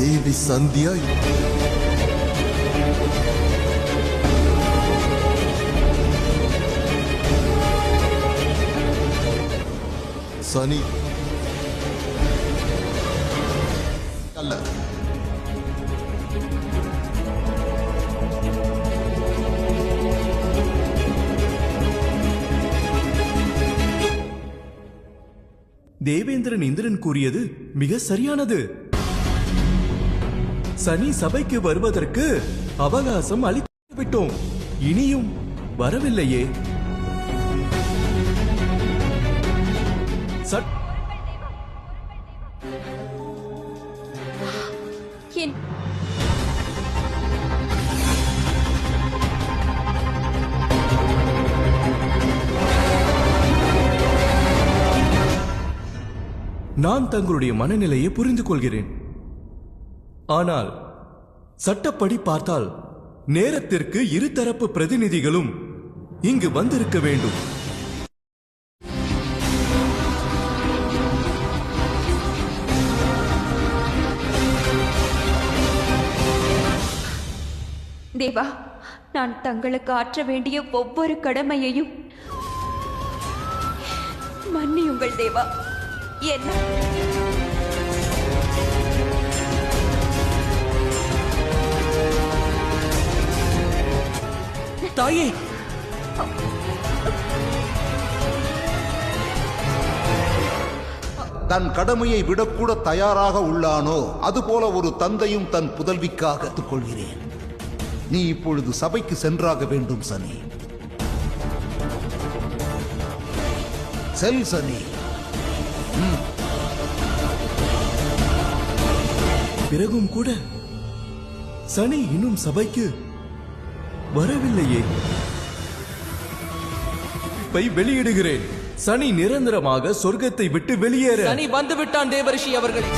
தேவி சந்தியா சனி அல்ல. தேவேந்திரன் இந்திரன் கூறியது மிக சரியானது. சனி சபைக்கு வருவதற்கு அவகாசம் அளித்து விட்டோம். இனியும் வரவில்லையே. நான் தங்களுடைய மனநிலையை புரிந்து கொள்கிறேன். ஆனால் சட்டப்படி பார்த்தால் நேரத்திற்கு இருதரப்பு பிரதிநிதிகளும் இங்கு வந்திருக்க வேண்டும். தேவா, நான் தங்களுக்கு ஆற்ற வேண்டிய ஒவ்வொரு கடமையையும் மன்னியுங்கள் தேவா. என்ன தாயே, தன் கடமையை விடக்கூட தயாராக உள்ளானோ அதுபோல ஒரு தந்தையும் தன் புதல்விக்காக கொள்கிறேன். நீ இப்பொழுது சபைக்கு சென்றாக வேண்டும் சனி. செல் சனி. பிறகும் கூட சனி இன்னும் சபைக்கு வரவில்லையே. வெளியிடுகிறேன். சனி நிரந்தரமாக சொர்க்கத்தை விட்டு வெளியேற. சனி வந்து விட்டான் தேவரிஷி அவர்களே.